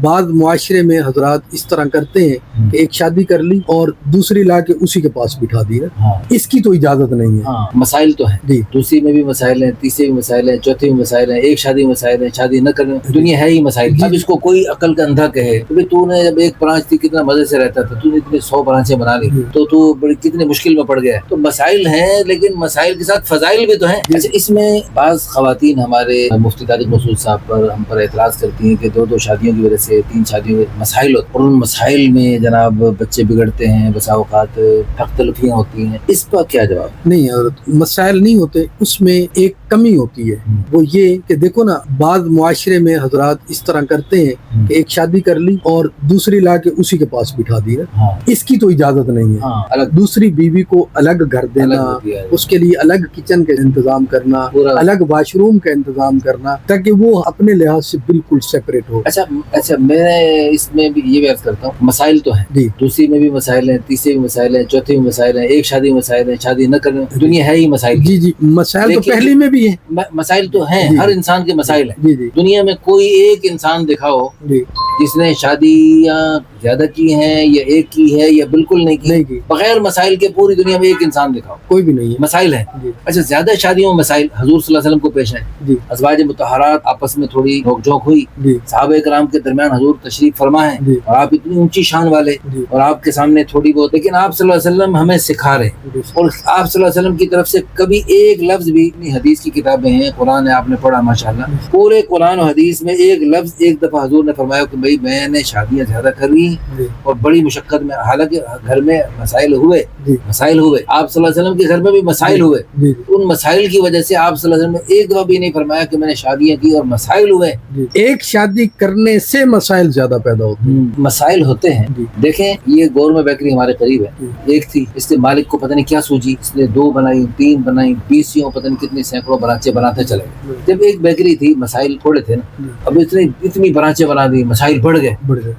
بعض मुआशरे में हजरात इस तरह करते हैं कि एक शादी कर ली और दूसरी ला के उसी के पास बिठा दी है। इसकी तो इजाजत नहीं है। मसाइल तो है जी, दूसरी में भी मसाइल हैं, तीसरे भी मसाइल हैं, चौथे भी मसाइल हैं, एक शादी मसाइल है, शादी न करने, दुनिया है ही मसाइल। अब इसको कोई अकल का अंधा कहे तो तूने जब एक ब्रांच थी कितना मजे से रहता था, तूने इतने 100 ब्रांचें बना ली तो तू बड़ी कितनी मुश्किल में पड़ गया। तो मसाइल हैं, लेकिन मसाइल के साथ फजाइल भी तो हैं। अच्छा, इसमें बाज़ ख़वातीन हमारे मुफ्ती तारिक मसूद साहब पर हम पर एतराज़ करती हैं कि 2-2 शादियों की वजह से 3 शादियों के मसाइल होते हैं, और उन मसाइल में जनाब बच्चे बिगड़ते हैं, बसा औक़ात हक़ तलफ़ियाँ होती हैं। इस पर क्या जवाब? नहीं, मसाइल नहीं होते, उसमें एक कमी होती है। वो ये कि देखो ना, बाद मुआशरे में हजरात इस तरह करते हैं कि एक शादी कर ली और दूसरी ला के उसी के पास बिठा दी है। इसकी तो इजाजत नहीं है। अलग दूसरी बीवी को अलग घर देना, उसके लिए अलग किचन का इंतजाम करना, अलग वाशरूम का इंतजाम करना, ताकि वो अपने लिहाज से बिल्कुल सेपरेट हो। अच्छा, मैं इसमें भी ये बात करता हूँ, मसाइल तो है जी, दूसरी में भी मसाइल हैं, तीसरे भी मसाइल हैं, चौथे भी मसाइल हैं, एक शादी मसाइल है, शादी न करने, दुनिया है ही मसाइल। जी, मसाइल तो पहली में भी है। मसाइल तो हैं, हर इंसान के मसाइल हैं। दुनिया में कोई एक इंसान दिखाओ जिसने शादियाँ ज्यादा की हैं या एक की है या बिल्कुल नहीं की, बगैर मसाइल के पूरी दुनिया में एक इंसान दिखाओ, कोई भी नहीं है। मसाइल है। अच्छा, ज्यादा शादियों में मसाइल हजूर सल्लल्लाहु अलैहि वसल्लम को पेश है। अज़वाज मुतहरात आपस में थोड़ी नोकझोंक हुई, सहाबा किराम के दरमियान हजूर तशरीफ फरमा है, और आप इतनी ऊंची शान वाले और आपके सामने थोड़ी बहुत, लेकिन आप सल्लल्लाहु अलैहि वसल्लम हमें सिखा रहे, और आप सल्लल्लाहु अलैहि वसल्लम की तरफ से कभी एक लफ्ज भी, इतनी हदीस की किताबें हैं, कुरान है, आपने पढ़ा माशाअल्लाह, पूरे कुरान और हदीस में एक लफ्ज एक दफा हजूर ने फरमाया कि भाई मैंने शादियां ज्यादा कर ली और बड़ी मुशक्कत में, हालांकि घर में मसाइल हुए, आप सल्लल्लाहु अलैहि वसल्लम के घर में भी मसाइल हुए, उन मसाइल की वजह से आप सल्लल्लाहु अलैहि वसल्लम ने एक दफा भी नहीं फरमाया कि मैंने शादियां की और मसाइल हुए। एक शादी करने से मसाइल ज्यादा पैदा होते हैं। मसाइल होते हैं। देखें, ये गौरमा बेकरी हमारे करीब है, एक थी, इसके मालिक को पता नहीं क्या सूझी, इसने 2 बनाई, 3 बनाई, 20 पता नहीं कितनी सैकड़ों ब्रांचें बनाते चले। जब एक बेकरी थी, मसाइल थोड़े थे ना, अब इतनी ब्रांचें बना दी, मसाइल बढ़ गए।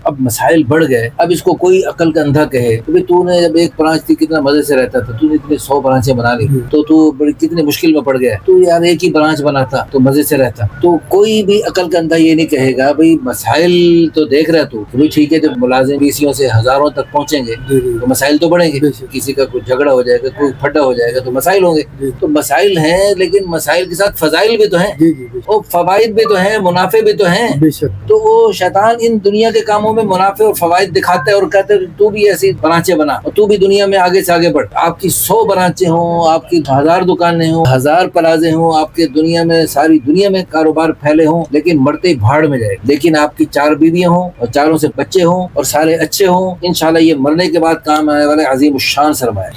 अब मसाइल बढ़ गए, अब इसको कोई अकल का अंधा कहे तो तूने जब एक ब्रांच थी कितना मजे से रहता था, तूने इतने 100 ब्रांचें बना ली तो तू बड़ी कितनी मुश्किल में पड़ गया। तू यार एक ही ब्रांच बनाता तो मजे से रहता। तो कोई भी अकल का अंधा ये नहीं कहेगा भाई मसाइल तो देख रहा तू, तो ठीक है, जब मुलाजिम बीसियों से हजारों तक पहुंचेंगे तो मसाइल तो बढ़ेंगे, किसी का कुछ झगड़ा हो जाएगा, कोई फटा हो जाएगा तो मसाइल होंगे। तो मसाइल हैं, लेकिन मसाइल के साथ फजाइल भी तो हैं और फवाइद भी तो हैं, मुनाफे भी तो हैं। तो वो शैतान इन दुनिया के कामों में मुनाफे और फवाइद दिखाते हैं और कहते हैं तू भी ऐसी ब्रांचें बना और तू भी दुनिया में आगे से आगे बढ़। आपकी 100 ब्रांचें हों, आपकी 1000 दुकानें हों, 1000 प्लाजे हों, आपके दुनिया में, सारी दुनिया में कारोबार फैले हों, लेकिन मरते ही भाड़ में जाए। लेकिन आपकी 4 बीवियां हों और 4 से बच्चे हों और सारे अच्छे हों, इंशाल्लाह ये मरने के बाद काम आने वाले अजीम शान सरमाया।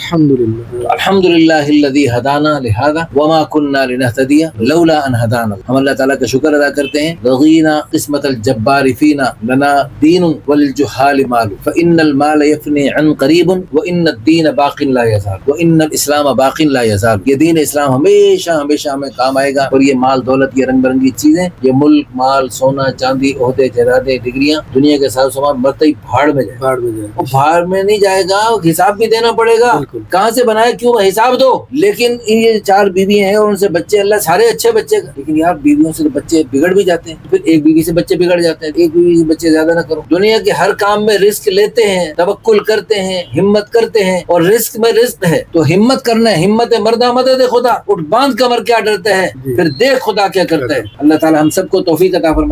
अल्हम्दुलिल्लाहिल्लज़ी हदाना लिहाज़ा वमा कुन्ना लिनहतदिया लौला अन हदाना। हम अल्लाह ताला का शुक्र अदा करते हैं। रग़ीना क़िस्मतल जब्बारि फ़ीना लना दीनुन वल जुहाल मालु फ़इन्नल माल यफ़नी अन क़रीबुन व इन्नद दीन बाक़िन ला यज़ाल व इन्नल इस्लाम बाक़िन ला यज़ाल। ये दीन इस्लाम हमेशा हमेशा हमें काम आएगा, और ये माल दौलत, ये रंग बिरंगी चीजें, ये मुल्क माल, सोना चांदी, ओहदे जायदादें, डिग्रियां, दुनिया के साथ सामान मरते ही भाड़ में जाए। भाड़ में नहीं जाएगा, हिसाब भी देना पड़ेगा, कहाँ से बनाए, क्यों, हिसाब दो। लेकिन ये 4 बीवी हैं और उनसे बच्चे, अल्लाह सारे अच्छे बच्चे, लेकिन यार बीवियों से बच्चे बिगड़ भी जाते हैं, फिर एक बीवी से बच्चे बिगड़ जाते हैं। एक बीवी से बच्चे ज्यादा ना करो। दुनिया के हर काम में रिस्क लेते हैं, तवक्कुल करते हैं, हिम्मत करते हैं, और रिस्क में रिस्क है तो हिम्मत करना है। हिम्मत मर्दा मदद खुदा, उठ बांध कमर क्या डरते हैं, फिर देख खुदा क्या करता है। अल्लाह ताला हम सबको तौफीक अता फरमाए।